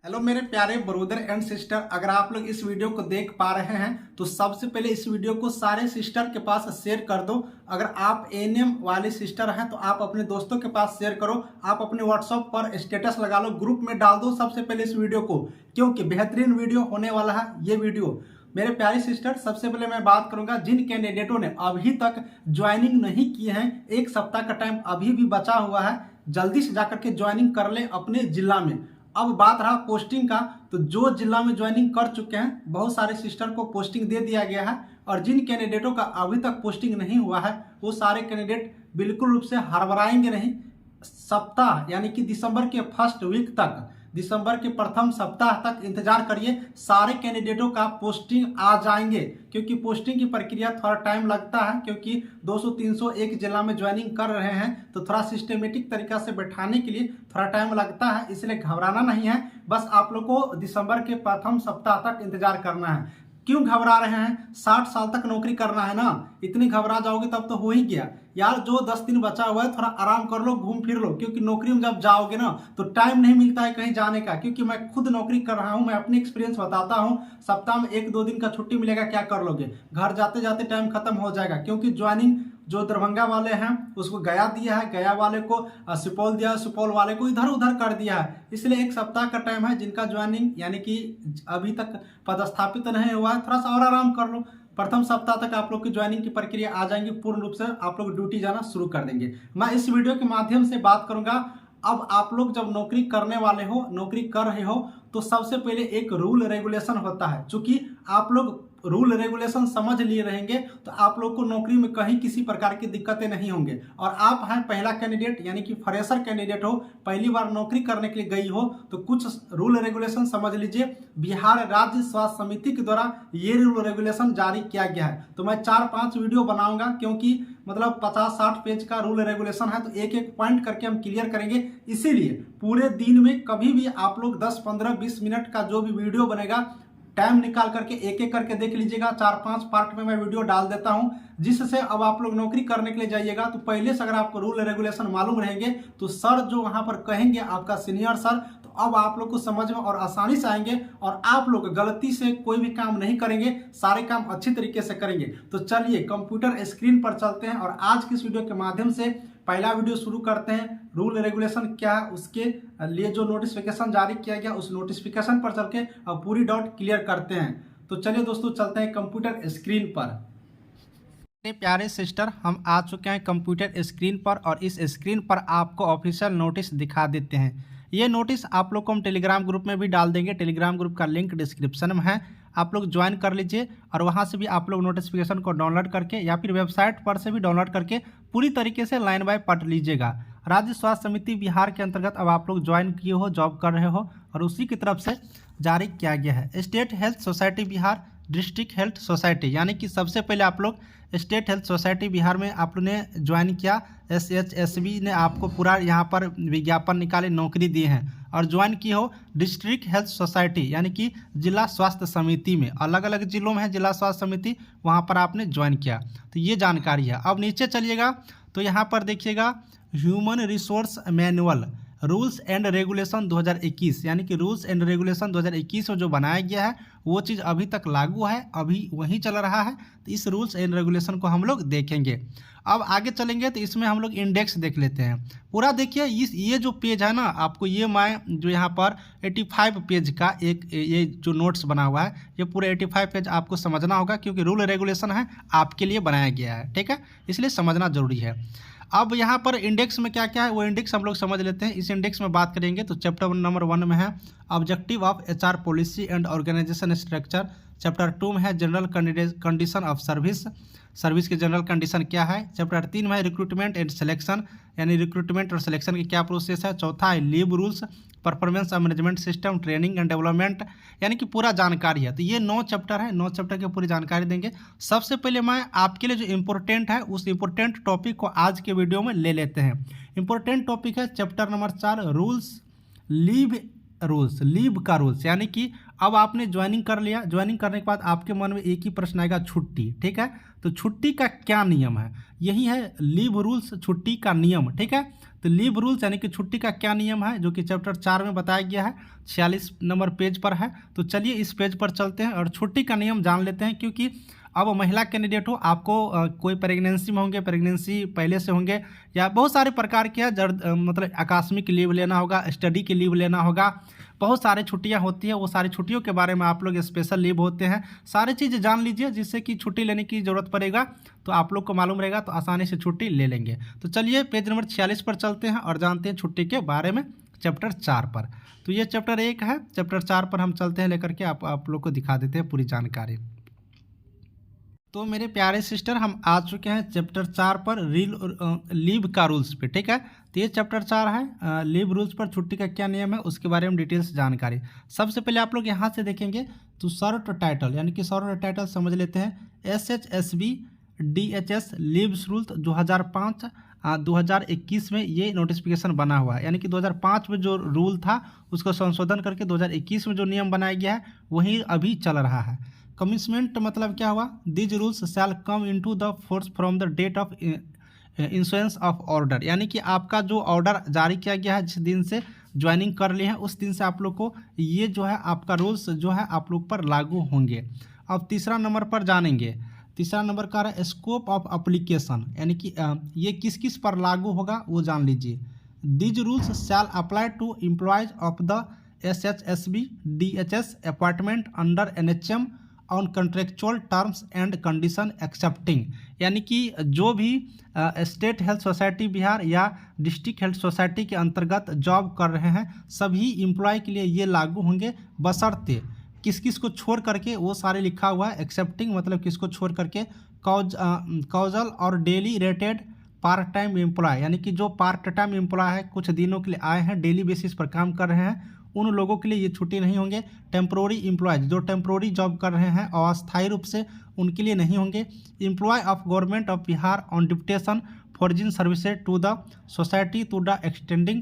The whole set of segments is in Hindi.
हेलो मेरे प्यारे ब्रदर एंड सिस्टर, अगर आप लोग इस वीडियो को देख पा रहे हैं तो सबसे पहले इस वीडियो को सारे सिस्टर के पास शेयर कर दो। अगर आप एएनएम वाले सिस्टर हैं तो आप अपने दोस्तों के पास शेयर करो, आप अपने व्हाट्सएप पर स्टेटस लगा लो, ग्रुप में डाल दो सबसे पहले इस वीडियो को, क्योंकि बेहतरीन वीडियो होने वाला है ये वीडियो। मेरे प्यारे सिस्टर, सबसे पहले मैं बात करूंगा जिन कैंडिडेटों ने अभी तक ज्वाइनिंग नहीं किए हैं, एक सप्ताह का टाइम अभी भी बचा हुआ है, जल्दी से जाकर के ज्वाइनिंग कर ले अपने जिला में। अब बात रहा पोस्टिंग का, तो जो जिला में ज्वाइनिंग कर चुके हैं बहुत सारे सिस्टर को पोस्टिंग दे दिया गया है, और जिन कैंडिडेटों का अभी तक पोस्टिंग नहीं हुआ है वो सारे कैंडिडेट बिल्कुल रूप से हड़बड़ाएंगे नहीं। सप्ताह यानी कि दिसंबर के फर्स्ट वीक तक, दिसंबर के प्रथम सप्ताह तक इंतजार करिए, सारे कैंडिडेटों का पोस्टिंग आ जाएंगे। क्योंकि पोस्टिंग की प्रक्रिया थोड़ा टाइम लगता है, क्योंकि 200-300 एक जिला में ज्वाइनिंग कर रहे हैं तो थोड़ा सिस्टमेटिक तरीका से बैठाने के लिए थोड़ा टाइम लगता है, इसलिए घबराना नहीं है। बस आप लोग को दिसंबर के प्रथम सप्ताह तक इंतजार करना है। क्यों घबरा रहे हैं? 60 साल तक नौकरी करना है ना, इतनी घबरा जाओगे तब तो हो ही गया यार। जो 10 दिन बचा हुआ है थोड़ा आराम कर लो, घूम फिर लो, क्योंकि नौकरी में जब जाओगे ना तो टाइम नहीं मिलता है कहीं जाने का। क्योंकि मैं खुद नौकरी कर रहा हूं, मैं अपनी एक्सपीरियंस बताता हूं। सप्ताह में 1-2 दिन का छुट्टी मिलेगा, क्या कर लोगे? घर जाते जाते टाइम खत्म हो जाएगा। क्योंकि ज्वाइनिंग जो दरभंगा वाले हैं उसको गया दिया है, गया वाले को सुपौल दिया है, सुपौल वाले को इधर उधर कर दिया है, इसलिए एक सप्ताह का टाइम है। जिनका ज्वाइनिंग यानी कि अभी तक पदस्थापित नहीं हुआ है, थोड़ा सा और आराम कर लो। प्रथम सप्ताह तक आप लोग की ज्वाइनिंग की प्रक्रिया आ जाएंगी, पूर्ण रूप से आप लोग ड्यूटी जाना शुरू कर देंगे। मैं इस वीडियो के माध्यम से बात करूंगा, अब आप लोग जब नौकरी करने वाले हो, नौकरी कर रहे हो, तो सबसे पहले एक रूल रेगुलेशन होता है। चूंकि आप लोग रूल रेगुलेशन समझ लिए रहेंगे तो आप लोग को नौकरी में कहीं किसी प्रकार की दिक्कतें नहीं होंगे। और आप हैं पहला कैंडिडेट यानी कि फ्रेशर कैंडिडेट हो, पहली बार नौकरी करने के लिए गई हो, तो कुछ रूल रेगुलेशन समझ लीजिए। बिहार राज्य स्वास्थ्य समिति के द्वारा ये रूल रेगुलेशन जारी किया गया है। तो मैं 4-5 वीडियो बनाऊंगा, क्योंकि मतलब 50-60 पेज का रूल रेगुलेशन है, तो एक एक पॉइंट करके हम क्लियर करेंगे। इसीलिए पूरे दिन में कभी भी आप लोग 10, 15, 20 मिनट का जो भी वीडियो बनेगा टाइम निकाल करके एक एक करके देख लीजिएगा। 4-5 पार्ट में मैं वीडियो डाल देता हूं, जिससे अब आप लोग नौकरी करने के लिए जाइएगा तो पहले से अगर आपको रूल रेगुलेशन मालूम रहेंगे तो सर जो वहां पर कहेंगे, आपका सीनियर सर, तो अब आप लोग को समझ में और आसानी से आएंगे, और आप लोग गलती से कोई भी काम नहीं करेंगे, सारे काम अच्छी तरीके से करेंगे। तो चलिए कंप्यूटर स्क्रीन पर चलते हैं और आज की इस वीडियो के माध्यम से पहला वीडियो शुरू करते हैं। रूल रेगुलेशन क्या है, उसके लिए जो नोटिफिकेशन जारी किया गया उस नोटिफिकेशन पर चल के पूरी डाउट क्लियर करते हैं। तो चलिए दोस्तों चलते हैं कंप्यूटर स्क्रीन पर। मेरे प्यारे सिस्टर, हम आ चुके हैं कंप्यूटर स्क्रीन पर, और इस स्क्रीन पर आपको ऑफिशियल नोटिस दिखा देते हैं। ये नोटिस आप लोग को हम टेलीग्राम ग्रुप में भी डाल देंगे, टेलीग्राम ग्रुप का लिंक डिस्क्रिप्शन में है, आप लोग ज्वाइन कर लीजिए। और वहाँ से भी आप लोग नोटिफिकेशन को डाउनलोड करके या फिर वेबसाइट पर से भी डाउनलोड करके पूरी तरीके से लाइन बाय पढ़ लीजिएगा। राज्य स्वास्थ्य समिति बिहार के अंतर्गत अब आप लोग ज्वाइन किए हो, जॉब कर रहे हो, और उसी की तरफ से जारी किया गया है। State health society Bihar, district health society, यानी कि सबसे पहले आप लोग स्टेट हेल्थ सोसाइटी बिहार में आप लोग ने ज्वाइन किया। SHSB ने आपको पूरा यहाँ पर विज्ञापन निकाले, नौकरी दी है, और ज्वाइन की हो डिस्ट्रिक्ट हेल्थ सोसाइटी यानी कि जिला स्वास्थ्य समिति में। अलग अलग जिलों में है जिला स्वास्थ्य समिति, वहाँ पर आपने ज्वाइन किया। तो ये जानकारी है। अब नीचे चलिएगा तो यहाँ पर देखिएगा human resource manual rules and regulation 2021, यानी कि रूल्स एंड रेगुलेशन 2021 में जो बनाया गया है वो चीज़ अभी तक लागू है, अभी वही चल रहा है। तो इस रूल्स एंड रेगुलेशन को हम लोग देखेंगे। अब आगे चलेंगे तो इसमें हम लोग इंडेक्स देख लेते हैं पूरा। देखिए ये जो पेज है ना, आपको ये मैं जो यहाँ पर 85 पेज का एक ये जो नोट्स बना हुआ है, ये पूरे 85 पेज आपको समझना होगा, क्योंकि रूल रेगुलेशन है आपके लिए बनाया गया है, ठीक है, इसलिए समझना जरूरी है। अब यहाँ पर इंडेक्स में क्या क्या है वो इंडेक्स हम लोग समझ लेते हैं। इस इंडेक्स में बात करेंगे तो चैप्टर नंबर 1 में है objective of HR policy and organisation structure. Chapter 2 में है general condition of service, service की जनरल कंडीशन क्या है। चैप्टर 3 में है रिक्रूटमेंट एंड सिलेक्शन, यानी रिक्रूटमेंट और सिलेक्शन की क्या प्रोसेस है। चौथा है leave rules, performance management system, training and development, यानी कि पूरा जानकारी है। तो ये 9 चैप्टर है, 9 चैप्टर की पूरी जानकारी देंगे। सबसे पहले मैं आपके लिए जो इम्पोर्टेंट है उस इम्पोर्टेंट टॉपिक को आज के वीडियो में ले लेते हैं। इम्पोर्टेंट टॉपिक है chapter number 4 rules, leave rules, leave का रूल्स, यानी कि अब आपने ज्वाइनिंग कर लिया, ज्वाइनिंग करने के बाद आपके मन में एक ही प्रश्न आएगा, छुट्टी, ठीक है। तो छुट्टी का क्या नियम है, यही है लीव रूल्स, छुट्टी का नियम, ठीक है। तो लीव रूल्स यानी कि छुट्टी का क्या नियम है, जो कि चैप्टर 4 में बताया गया है, 46 नंबर पेज पर है। तो चलिए इस पेज पर चलते हैं और छुट्टी का नियम जान लेते हैं, क्योंकि अब महिला कैंडिडेट हो, आपको कोई प्रेगनेंसी में होंगे, प्रेगनेंसी पहले से होंगे, या बहुत सारे प्रकार के है, मतलब आकस्मिक लीव लेना होगा, स्टडी की लीव लेना होगा, बहुत सारी छुट्टियां होती है, वो सारी छुट्टियों के बारे में आप लोग स्पेशल लीव होते हैं, सारी चीज़ जान लीजिए, जिससे कि छुट्टी लेने की ज़रूरत पड़ेगा तो आप लोग को मालूम रहेगा, तो आसानी से छुट्टी ले लेंगे। तो चलिए पेज नंबर 46 पर चलते हैं और जानते हैं छुट्टी के बारे में चैप्टर 4 पर। तो ये चैप्टर 1 है, चैप्टर 4 पर हम चलते हैं लेकर के आप लोग को दिखा देते हैं पूरी जानकारी। तो मेरे प्यारे सिस्टर, हम आ चुके हैं चैप्टर 4 पर, लीव का रूल्स पे, ठीक है। तो ये चैप्टर 4 है, लीव रूल्स पर, छुट्टी का क्या नियम है उसके बारे में डिटेल्स जानकारी। सबसे पहले आप लोग यहाँ से देखेंगे तो शॉर्ट टाइटल, यानी कि शॉर्ट टाइटल समझ लेते हैं। SHSB DHS लीव्स रूल 2005 2021 में ये नोटिफिकेशन बना हुआ है, यानी कि 2005 में जो रूल था उसको संशोधन करके 2021 में जो नियम बनाया गया है वही अभी चल रहा है। कमिटमेंट मतलब क्या हुआ, these rules shall come into the force from the date of insurance of order, यानी कि आपका जो ऑर्डर जारी किया गया है, जिस दिन से ज्वाइनिंग कर लिए हैं उस दिन से आप लोग को ये जो है आपका रूल्स जो है आप लोग पर लागू होंगे। अब तीसरा नंबर पर जानेंगे, तीसरा नंबर का है स्कोप ऑफ एप्लीकेशन, यानी कि ये किस किस पर लागू होगा वो जान लीजिए। These rules shall apply to employees of the SHSB DHS appointment under NHM on contractual terms and condition excepting, यानी कि जो भी स्टेट हेल्थ सोसाइटी बिहार या डिस्ट्रिक्ट हेल्थ सोसाइटी के अंतर्गत जॉब कर रहे हैं सभी एम्प्लॉय के लिए ये लागू होंगे, बशर्ते किस किस को छोड़ करके, वो सारे लिखा हुआ है। एक्सेप्टिंग मतलब किसको छोड़ करके, कॉजल और daily rated part time employ, यानी कि जो पार्ट टाइम एम्प्लॉय है, कुछ दिनों के लिए आए हैं, डेली बेसिस पर काम कर रहे हैं, उन लोगों के लिए ये छुट्टी नहीं होंगे। टेम्प्रोरी एम्प्लॉयज, जो टेम्प्रोरी जॉब कर रहे हैं अस्थायी रूप से, उनके लिए नहीं होंगे। Employ of government of Bihar on deputation foreign services to the society to the extending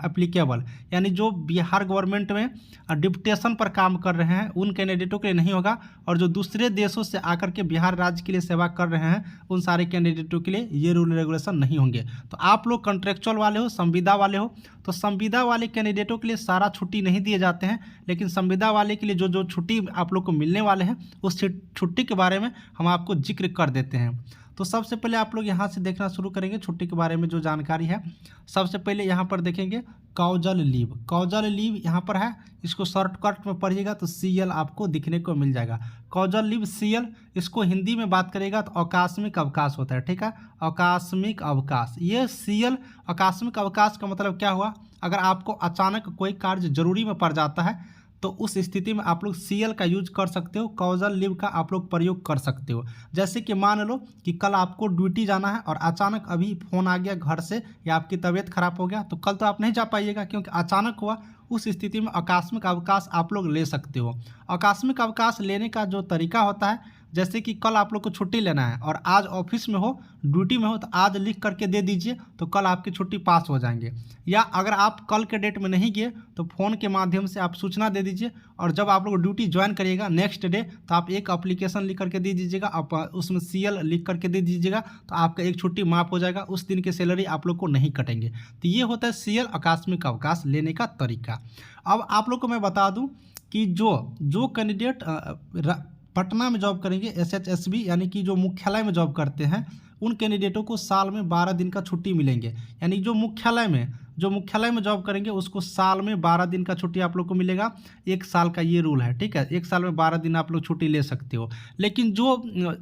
applicable, यानी जो बिहार गवर्नमेंट में डिप्टेशन पर काम कर रहे हैं उन कैंडिडेटों के लिए नहीं होगा, और जो दूसरे देशों से आकर के बिहार राज्य के लिए सेवा कर रहे हैं उन सारे कैंडिडेटों के लिए ये रूल रेगुलेशन नहीं होंगे। तो आप लोग कंट्रेक्चुअल वाले हो, संविदा वाले हो, तो संविदा वाले कैंडिडेटों के लिए सारा छुट्टी नहीं दिए जाते हैं, लेकिन संविदा वाले के लिए जो जो छुट्टी आप लोग को मिलने वाले हैं उस छुट्टी के बारे में हम आपको जिक्र कर देते हैं। तो सबसे पहले आप लोग यहाँ से देखना शुरू करेंगे छुट्टी के बारे में जो जानकारी है। सबसे पहले यहाँ पर देखेंगे कॉजल लीव, कॉजल लीव यहाँ पर है, इसको शॉर्टकट में पढ़िएगा तो CL आपको दिखने को मिल जाएगा। कॉजल लीव CL, इसको हिंदी में बात करेगा तो आकस्मिक अवकाश होता है, ठीक है, आकस्मिक अवकाश। ये CL आकस्मिक अवकाश का मतलब क्या हुआ, अगर आपको अचानक कोई कार्य जरूरी में पड़ जाता है तो उस स्थिति में आप लोग CL का यूज कर सकते हो, कॉजल लीव का आप लोग प्रयोग कर सकते हो। जैसे कि मान लो कि कल आपको ड्यूटी जाना है और अचानक अभी फ़ोन आ गया घर से या आपकी तबीयत खराब हो गया, तो कल तो आप नहीं जा पाइएगा क्योंकि अचानक हुआ, उस स्थिति में आकस्मिक अवकाश आप लोग ले सकते हो। आकस्मिक अवकाश लेने का जो तरीका होता है, जैसे कि कल आप लोग को छुट्टी लेना है और आज ऑफिस में हो, ड्यूटी में हो, तो आज लिख करके दे दीजिए तो कल आपकी छुट्टी पास हो जाएंगे। या अगर आप कल के डेट में नहीं गए तो फ़ोन के माध्यम से आप सूचना दे दीजिए, और जब आप लोग ड्यूटी ज्वाइन करिएगा नेक्स्ट डे तो आप एक एप्लीकेशन लिख करके दे दीजिएगा, आप उसमें CL लिख करके दे दीजिएगा, तो आपका एक छुट्टी माफ़ हो जाएगा, उस दिन की सैलरी आप लोग को नहीं कटेंगे। तो ये होता है CL आकस्मिक अवकाश लेने का तरीका। अब आप लोग को मैं बता दूँ कि जो कैंडिडेट पटना में जॉब करेंगे, SHSB यानी कि जो मुख्यालय में जॉब करते हैं, उन कैंडिडेटों को साल में 12 दिन का छुट्टी मिलेंगे। यानी जो मुख्यालय में जॉब करेंगे उसको साल में 12 दिन का छुट्टी आप लोग को मिलेगा। एक साल का ये रूल है, ठीक है, एक साल में 12 दिन आप लोग छुट्टी ले सकते हो। लेकिन जो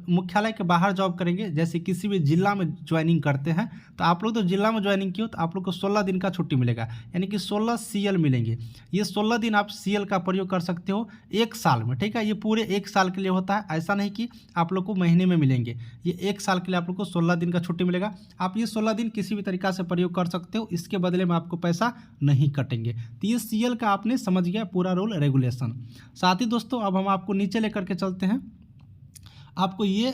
मुख्यालय के बाहर जॉब करेंगे, जैसे किसी भी जिला में ज्वाइनिंग करते हैं, तो आप लोग तो जिला में ज्वाइनिंग किए हो तो आप लोग को 16 दिन का छुट्टी मिलेगा, यानी कि 16 CL मिलेंगे। ये 16 दिन आप CL का प्रयोग कर सकते हो एक साल में, ठीक है। ये पूरे एक साल के लिए होता है, ऐसा नहीं कि आप लोग को महीने में मिलेंगे, ये एक साल के लिए आप लोग को 16 दिन का छुट्टी मिलेगा। आप ये 16 दिन किसी भी तरीका से प्रयोग कर सकते हो, इसके बदले में आपको पैसा नहीं कटेंगे। तो ये CL का आपने समझ गया पूरा रूल रेगुलेशन। साथ ही दोस्तों अब हम आपको नीचे लेकर के चलते हैं। आपको ये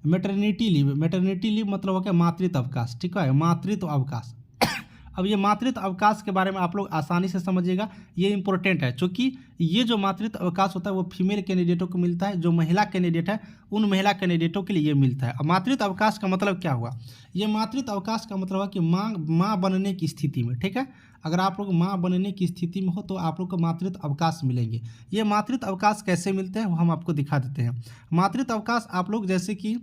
मैटरनिटी लीव मतलब हो गया मातृत्व अवकाश, ठीक है, मातृत्व अवकाश। अब ये मातृत्व अवकाश के बारे में आप लोग आसानी से समझिएगा, ये इंपॉर्टेंट है, क्योंकि ये जो मातृत्व अवकाश होता है वो फीमेल कैंडिडेटों को मिलता है, जो महिला कैंडिडेट है उन महिला कैंडिडेटों के लिए ये मिलता है। अब मातृत्व अवकाश का मतलब क्या हुआ, ये मातृत्व अवकाश का मतलब है कि माँ बनने की स्थिति में, ठीक है, अगर आप लोग माँ बनने की स्थिति में हो तो आप लोग को मातृत्व अवकाश मिलेंगे। ये मातृत्व अवकाश कैसे मिलते हैं वो हम आपको दिखा देते हैं। मातृत्व अवकाश आप लोग जैसे कि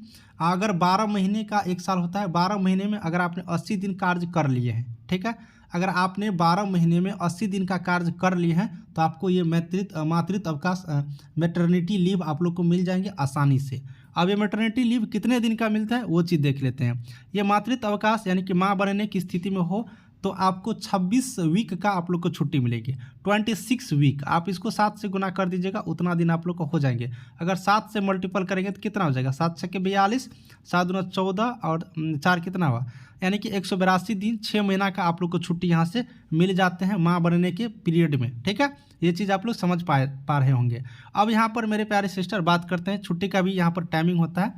अगर 12 महीने का 1 साल होता है, 12 महीने में अगर आपने 80 दिन कार्य कर लिए हैं, ठीक है, अगर आपने 12 महीने में 80 दिन का कार्य कर लिए हैं तो आपको ये मातृत्व अवकाश मैटरनिटी लीव आप लोग को मिल जाएंगे आसानी से। अब ये मैटरनिटी लीव कितने दिन का मिलता है वो चीज़ देख लेते हैं। ये मातृत्व अवकाश यानी कि माँ बनने की स्थिति में हो तो आपको 26 वीक का आप लोग को छुट्टी मिलेगी, 26 वीक। आप इसको 7 से गुना कर दीजिएगा, उतना दिन आप लोग को हो जाएंगे। अगर 7 से मल्टीपल करेंगे तो कितना हो जाएगा, 7 छक्के 42, 7 दूना 14 और 4 कितना हुआ, यानी कि 182 दिन, 6 महीना का आप लोग को छुट्टी यहाँ से मिल जाते हैं माँ बनने के पीरियड में, ठीक है। ये चीज़ आप लोग समझ पा रहे होंगे। अब यहाँ पर मेरे प्यारे सिस्टर बात करते हैं छुट्टी का भी यहाँ पर टाइमिंग होता है।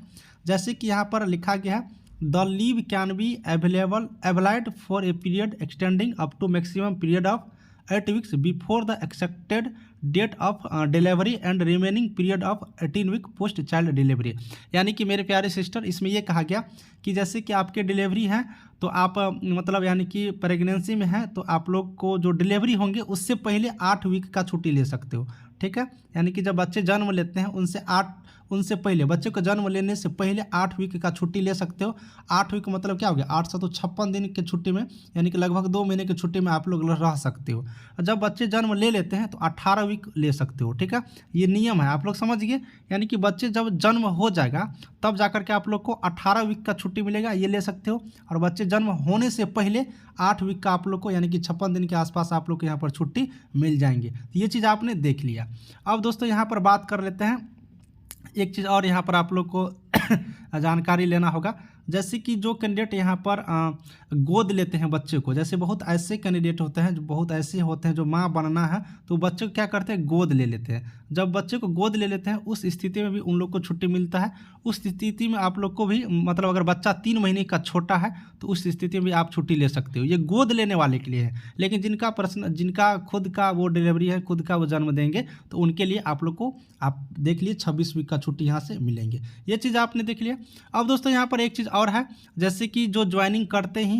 जैसे कि यहाँ पर लिखा गया है, the leave can be availed for a period extending up to maximum period of 8 weeks before the expected date of delivery and remaining period of 18 week post child delivery. यानी कि मेरे प्यारे सिस्टर इसमें ये कहा गया कि जैसे कि आपके डिलीवरी है तो आप मतलब यानी कि प्रेगनेंसी में है तो आप लोग को जो डिलीवरी होंगे उससे पहले 8 वीक का छुट्टी ले सकते हो, ठीक है। यानी कि जब बच्चे जन्म लेते हैं उनसे पहले, बच्चे को जन्म लेने से पहले 8 वीक का छुट्टी ले सकते हो। 8 वीक मतलब क्या हो गया, 8 से तो 56 दिन की छुट्टी में, यानी कि लगभग 2 महीने की छुट्टी में आप लोग रह सकते हो। जब बच्चे जन्म ले लेते हैं तो 18 वीक ले सकते हो, ठीक है। ये नियम है, आप लोग समझ गए। यानी कि बच्चे जब जन्म हो जाएगा तब जाकर के आप लोग को 18 वीक का छुट्टी मिलेगा, ये ले सकते हो। और बच्चे जन्म होने से पहले 8 वीक का आप लोग को यानी कि 56 दिन के आसपास आप लोग को यहाँ पर छुट्टी मिल जाएंगे। तो ये चीज़ आपने देख लिया। अब दोस्तों यहाँ पर बात कर लेते हैं, एक चीज़ और यहाँ पर आप लोग को जानकारी लेना होगा। जैसे कि जो कैंडिडेट यहाँ पर गोद लेते हैं बच्चे को, जैसे बहुत ऐसे कैंडिडेट होते हैं जो माँ बनना है तो बच्चे को क्या करते हैं, गोद ले लेते हैं। जब बच्चे को गोद ले लेते हैं उस स्थिति में भी उन लोग को छुट्टी मिलता है। उस स्थिति में आप लोग को भी मतलब अगर बच्चा 3 महीने का छोटा है तो उस स्थिति में भी आप छुट्टी ले सकते हो। ये गोद लेने वाले के लिए है, लेकिन जिनका खुद का वो डिलीवरी है, खुद का वो जन्म देंगे तो उनके लिए आप लोग को आप देख लिए 26 वीक का छुट्टी यहाँ से मिलेंगे। ये चीज़ आपने देख लिया। अब दोस्तों यहाँ पर एक चीज़ और है, जैसे कि जो ज्वाइनिंग करते ही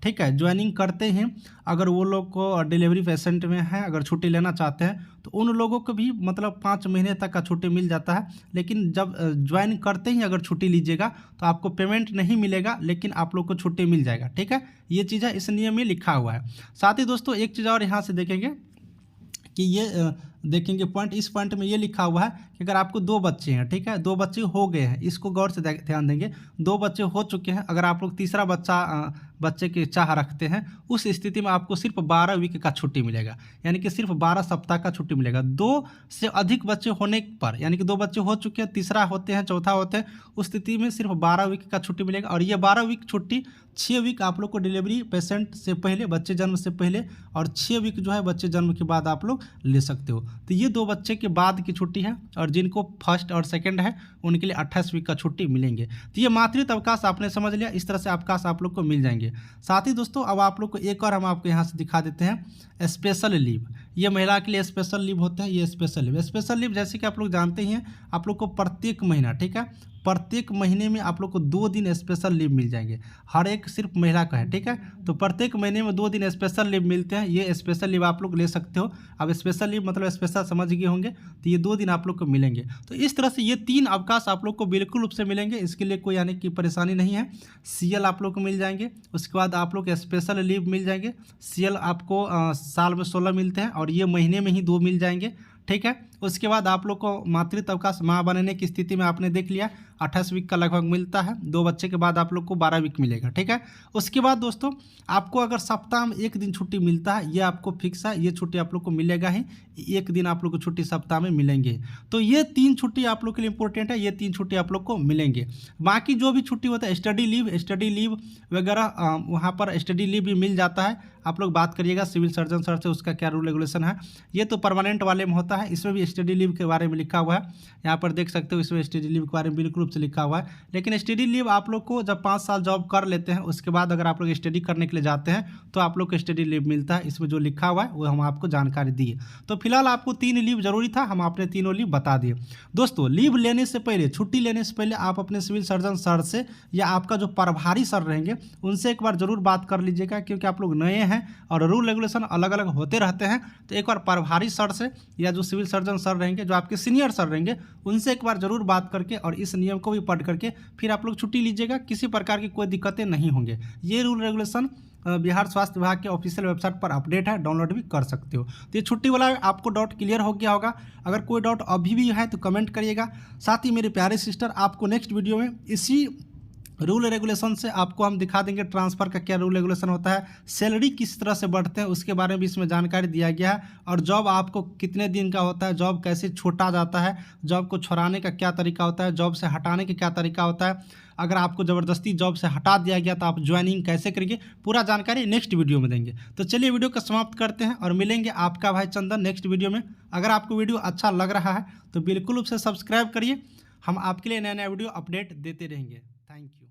ठीक है, ज्वाइनिंग करते ही अगर वो लोग को डिलीवरी पेशेंट में है, अगर छुट्टी लेना चाहते हैं तो उन लोगों को भी मतलब 5 महीने तक का छुट्टी मिल जाता है। लेकिन जब ज्वाइन करते ही अगर छुट्टी लीजिएगा तो आपको पेमेंट नहीं मिलेगा, लेकिन आप लोग को छुट्टी मिल जाएगा, ठीक है। ये चीज़ है, इस नियम में लिखा हुआ है। साथ ही दोस्तों एक चीज़ और यहाँ से देखेंगे कि ये देखेंगे पॉइंट, इस पॉइंट में ये लिखा हुआ है कि अगर आपको 2 बच्चे हैं, ठीक है, 2 बच्चे हो गए हैं, इसको गौर से ध्यान देंगे, 2 बच्चे हो चुके हैं, अगर आप लोग तीसरा बच्चे की चाह रखते हैं उस स्थिति में आपको सिर्फ 12 वीक का छुट्टी मिलेगा, यानी कि सिर्फ 12 सप्ताह का छुट्टी मिलेगा। 2 से अधिक बच्चे होने पर, यानी कि 2 बच्चे हो चुके हैं, तीसरा होते हैं, चौथा होते हैं, उस स्थिति में सिर्फ 12 वीक का छुट्टी मिलेगा। और ये 12 वीक छुट्टी 6 वीक आप लोग को डिलीवरी पेशेंट से पहले, बच्चे जन्म से पहले, और 6 वीक जो है बच्चे जन्म के बाद आप लोग ले सकते हो। तो ये 2 बच्चे के बाद की छुट्टी है, और जिनको फर्स्ट और सेकंड है उनके लिए 28 वीक का छुट्टी मिलेंगे। तो ये मातृत्व अवकाश आपने समझ लिया, इस तरह से अवकाश आप लोग को मिल जाएंगे। साथ ही दोस्तों अब आप लोग को एक और हम आपको यहाँ से दिखा देते हैं, स्पेशल लीव। ये महिला के लिए स्पेशल लीव होता है। ये स्पेशल लीव जैसे कि आप लोग जानते ही हैं, आप लोग को प्रत्येक महीना, ठीक है, प्रत्येक महीने में आप लोग को 2 दिन स्पेशल लीव मिल जाएंगे। हर एक सिर्फ महिला का है, ठीक है। तो प्रत्येक महीने में 2 दिन स्पेशल लीव मिलते हैं। ये स्पेशल लीव आप लोग ले सकते हो। अब स्पेशल लीव मतलब स्पेशल समझ गए होंगे, तो ये 2 दिन आप लोग को मिलेंगे। तो इस तरह से ये 3 अवकाश आप लोग को बिल्कुल रूप से मिलेंगे, इसके लिए कोई यानी कि परेशानी नहीं है। CL आप लोग को मिल जाएंगे, उसके बाद आप लोग स्पेशल लीव मिल जाएंगे। CL आपको साल में 16 मिलते हैं और ये महीने में ही 2 मिल जाएंगे, ठीक है। उसके बाद आप लोग को मातृत्व अवकाश माँ बनने की स्थिति में आपने देख लिया 28 वीक का लगभग मिलता है। 2 बच्चे के बाद आप लोग को 12 वीक मिलेगा, ठीक है। उसके बाद दोस्तों आपको अगर सप्ताह में 1 दिन छुट्टी मिलता है, ये आपको फिक्स है, ये छुट्टी आप लोग को मिलेगा ही, 1 दिन आप लोग को छुट्टी सप्ताह में मिलेंगे। तो ये 3 छुट्टी आप लोग के लिए इंपॉर्टेंट है, ये 3 छुट्टी आप लोग को मिलेंगे। बाकी जो भी छुट्टी होता है, स्टडी लीव वगैरह, वहाँ पर स्टडी लीव भी मिल जाता है। आप लोग बात करिएगा सिविल सर्जन सर से, उसका क्या रूल रेगुलेशन है। ये तो परमानेंट वाले में होता है, इसमें भी स्टडी लीव के बारे में लिखा हुआ है, यहाँ पर देख सकते हो इसमें स्टडी लीव के बारे में बिल्कुल रूप से लिखा हुआ है। लेकिन स्टडी लीव आप लोग को जब 5 साल जॉब कर लेते हैं उसके बाद अगर आप लोग स्टडी करने के लिए जाते हैं तो आप लोग को स्टडी लीव मिलता है। इसमें जो लिखा हुआ है वो हम आपको जानकारी दिए। तो फिलहाल आपको 3 लीव जरूरी था, हम आपने तीनों लीव बता दिए। दोस्तों लीव लेने से पहले, छुट्टी लेने से पहले आप अपने सिविल सर्जन सर से या आपका जो प्रभारी सर रहेंगे उनसे एक बार जरूर बात कर लीजिएगा, क्योंकि आप लोग नए हैं और रूल रेगुलेशन अलग अलग होते रहते हैं। तो एक बार प्रभारी सर से या जो सिविल सर्जन सर रहेंगे, जो आपके सीनियर सर रहेंगे, उनसे एक बार जरूर बात करके और इस नियम को भी पढ़ करके फिर आप लोग छुट्टी लीजिएगा। किसी प्रकार की कोई दिक्कतें नहीं होंगे। ये रूल रेगुलेशन बिहार स्वास्थ्य विभाग के ऑफिशियल वेबसाइट पर अपडेट है, डाउनलोड भी कर सकते हो। तो ये छुट्टी वाला आपको डाउट क्लियर हो गया होगा। अगर कोई डाउट अभी भी है तो कमेंट करिएगा। साथ ही मेरे प्यारे सिस्टर, आपको नेक्स्ट वीडियो में इसी रूल रेगुलेशन से आपको हम दिखा देंगे ट्रांसफ़र का क्या रूल रेगुलेशन होता है, सैलरी किस तरह से बढ़ते हैं उसके बारे में भी इसमें जानकारी दिया गया है, और जॉब आपको कितने दिन का होता है, जॉब कैसे छोड़ा जाता है, जॉब को छुड़ाने का क्या तरीका होता है, जॉब से हटाने का क्या तरीका होता है, अगर आपको ज़बरदस्ती जॉब से हटा दिया गया तो आप ज्वाइनिंग कैसे करेंगे, पूरा जानकारी नेक्स्ट वीडियो में देंगे। तो चलिए वीडियो को समाप्त करते हैं और मिलेंगे आपका भाई चंदन नेक्स्ट वीडियो में। अगर आपको वीडियो अच्छा लग रहा है तो बिल्कुल उसे सब्सक्राइब करिए। हम आपके लिए नया नया वीडियो अपडेट देते रहेंगे। Thank you.